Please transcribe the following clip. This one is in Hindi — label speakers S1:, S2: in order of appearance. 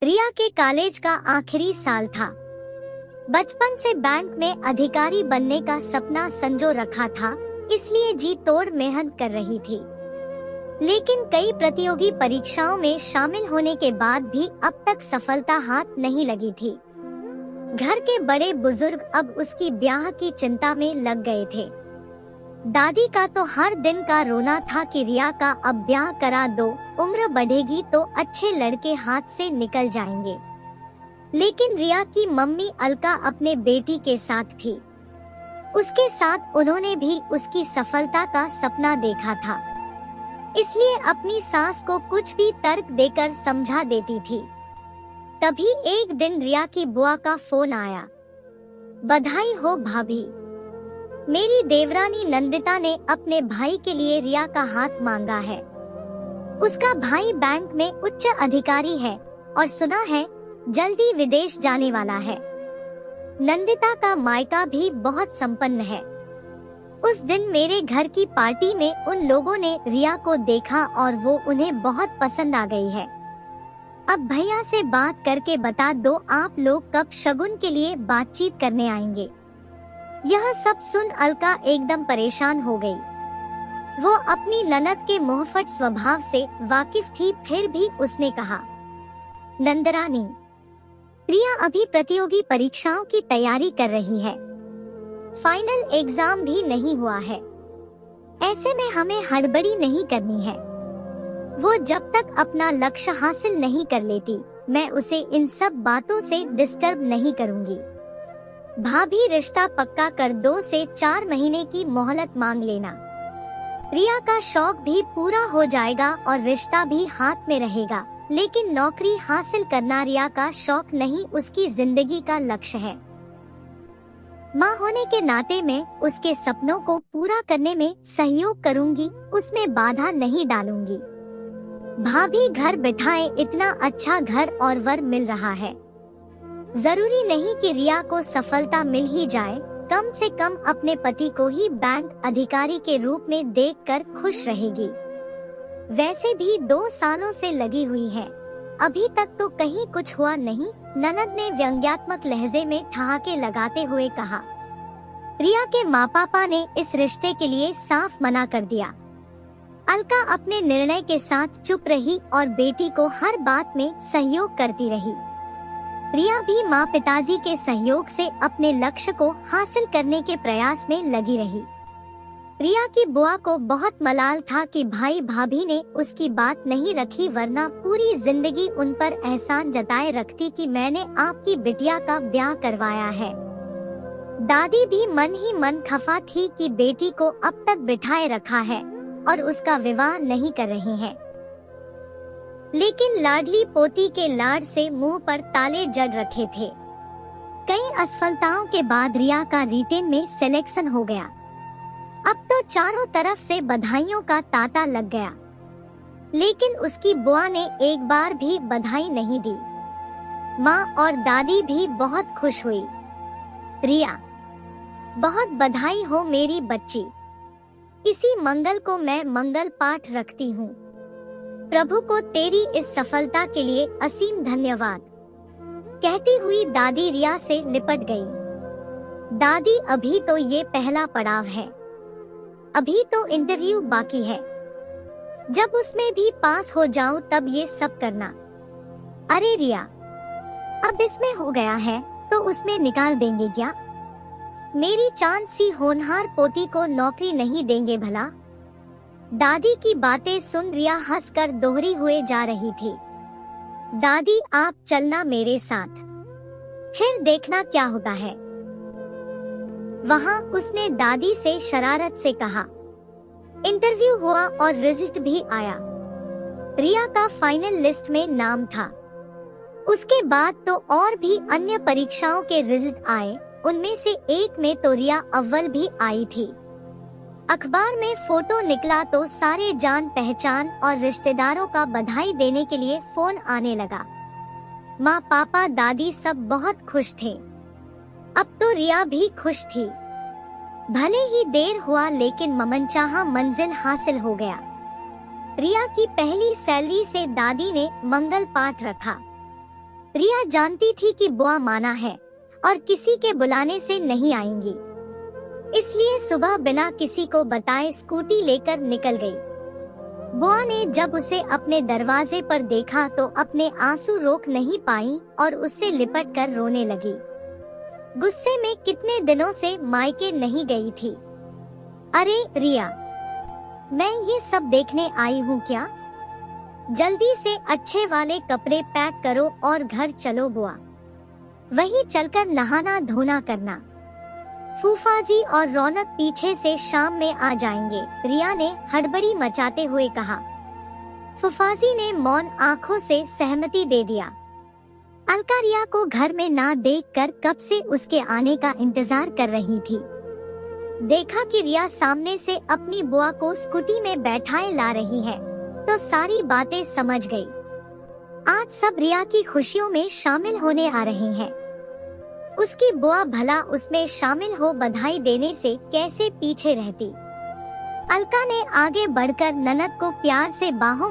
S1: रिया के कॉलेज का आखिरी साल था। बचपन से बैंक में अधिकारी बनने का सपना संजो रखा था, इसलिए जी तोड़ मेहनत कर रही थी। लेकिन कई प्रतियोगी परीक्षाओं में शामिल होने के बाद भी अब तक सफलता हाथ नहीं लगी थी। घर के बड़े बुजुर्ग अब उसकी ब्याह की चिंता में लग गए थे। दादी का तो हर दिन का रोना था कि रिया का अब ब्याह करा दो, उम्र बढ़ेगी तो अच्छे लड़के हाथ से निकल जाएंगे। लेकिन रिया की मम्मी अलका अपने बेटी के साथ थी। उसके साथ उन्होंने भी उसकी सफलता का सपना देखा था, इसलिए अपनी सास को कुछ भी तर्क देकर समझा देती थी। तभी एक दिन रिया की बुआ का फोन आया। बधाई हो भाभी, मेरी देवरानी नंदिता ने अपने भाई के लिए रिया का हाथ मांगा है। उसका भाई बैंक में उच्च अधिकारी है और सुना है जल्दी विदेश जाने वाला है। नंदिता का मायका भी बहुत संपन्न है। उस दिन मेरे घर की पार्टी में उन लोगों ने रिया को देखा और वो उन्हें बहुत पसंद आ गई है। अब भैया से बात करके बता दो आप लोग कब शगुन के लिए बातचीत करने आएंगे। यह सब सुन अलका एकदम परेशान हो गई। वो अपनी ननद के मुंहफट स्वभाव से वाकिफ थी, फिर भी उसने कहा, नंदरानी, रिया अभी प्रतियोगी परीक्षाओं की तैयारी कर रही है। फाइनल एग्जाम भी नहीं हुआ है। ऐसे में हमें हड़बड़ी नहीं करनी है। वो जब तक अपना लक्ष्य हासिल नहीं कर लेती, मैं उसे इन सब बातों से डिस्टर्ब नहीं करूंगी। भाभी रिश्ता पक्का कर 2 से 4 महीने की मोहलत मांग लेना। रिया का शौक भी पूरा हो जाएगा और रिश्ता भी हाथ में रहेगा। लेकिन नौकरी हासिल करना रिया का शौक नहीं, उसकी जिंदगी का लक्ष्य है। माँ होने के नाते मैं उसके सपनों को पूरा करने में सहयोग करूंगी, उसमें बाधा नहीं डालूंगी। भाभी घर बिठाए इतना अच्छा घर और वर मिल रहा है। जरूरी नहीं कि रिया को सफलता मिल ही जाए, कम से कम अपने पति को ही बैंक अधिकारी के रूप में देखकर खुश रहेगी। वैसे भी 2 सालों से लगी हुई है, अभी तक तो कहीं कुछ हुआ नहीं। ननद ने व्यंग्यात्मक लहजे में ठहाके लगाते हुए कहा। रिया के माँ पापा ने इस रिश्ते के लिए साफ मना कर दिया। अलका अपने निर्णय के साथ चुप रही और बेटी को हर बात में सहयोग करती रही। रिया भी माँ पिताजी के सहयोग से अपने लक्ष्य को हासिल करने के प्रयास में लगी रही। रिया की बुआ को बहुत मलाल था कि भाई भाभी ने उसकी बात नहीं रखी, वरना पूरी जिंदगी उन पर एहसान जताए रखती कि मैंने आपकी बिटिया का ब्याह करवाया है। दादी भी मन ही मन खफा थी कि बेटी को अब तक बिठाए रखा है और उसका विवाह नहीं कर रही हैं। लेकिन लाडली पोती के लाड से मुंह पर ताले जड़ रखे थे। कई असफलताओं के बाद रिया का रिटेन में सिलेक्शन हो गया। अब तो चारों तरफ से बधाइयों का तांता लग गया। लेकिन उसकी बुआ ने एक बार भी बधाई नहीं दी। माँ और दादी भी बहुत खुश हुई। रिया, बहुत बधाई हो मेरी बच्ची। इसी मंगल को मैं मंगल पाठ रखती हूँ। प्रभु को तेरी इस सफलता के लिए असीम धन्यवाद। कहती हुई दादी रिया से लिपट गई। दादी, अभी तो ये पहला पड़ाव है, अभी तो इंटरव्यू बाकी है। जब उसमें भी पास हो जाऊं तब ये सब करना। अरे रिया, अब इसमें हो गया है तो उसमें निकाल देंगे क्या? मेरी चांद सी होनहार पोती को नौकरी नहीं देंगे भला? दादी की बातें सुन रिया हंसकर दोहरी हुए जा रही थी। दादी, आप चलना मेरे साथ, फिर देखना क्या होता है। वहाँ उसने दादी से शरारत से कहा। इंटरव्यू हुआ और रिजल्ट भी आया। रिया का फाइनल लिस्ट में नाम था। उसके बाद तो और भी अन्य परीक्षाओं के रिजल्ट आए, उनमें से एक में तो रिया अव्वल भी आई थी। अखबार में फोटो निकला तो सारे जान पहचान और रिश्तेदारों का बधाई देने के लिए फोन आने लगा। माँ, पापा, दादी सब बहुत खुश थे। अब तो रिया भी खुश थी। भले ही देर हुआ लेकिन मनचाहा मंजिल हासिल हो गया। रिया की पहली सैलरी से दादी ने मंगल पाठ रखा। रिया जानती थी कि बुआ माना है और किसी के बुलाने से नहीं आएंगी, इसलिए सुबह बिना किसी को बताए स्कूटी लेकर निकल गई। बुआ ने जब उसे अपने दरवाजे पर देखा तो अपने आंसू रोक नहीं पाई और उससे लिपट कर रोने लगी। गुस्से में कितने दिनों से मायके नहीं गई थी। अरे रिया, मैं ये सब देखने आई हूँ क्या? जल्दी से अच्छे वाले कपड़े पैक करो और घर चलो बुआ। वहीं चलकर नहाना धोना करना। फूफा जी और रौनक पीछे से शाम में आ जाएंगे, रिया ने हड़बड़ी मचाते हुए कहा। फूफा जी ने मौन आंखों से सहमति दे दिया। अलका रिया को घर में ना देखकर कब से उसके आने का इंतजार कर रही थी। देखा कि रिया सामने से अपनी बुआ को स्कूटी में बैठाए ला रही है तो सारी बातें समझ गई। आज सब रिया की खुशियों में शामिल होने आ रहे हैं। उसकी बुआ भला उसमें शामिल हो बधाई देने से कैसे पीछे रहती। अलका ने आगे बढ़कर ननद को प्यार से बाहों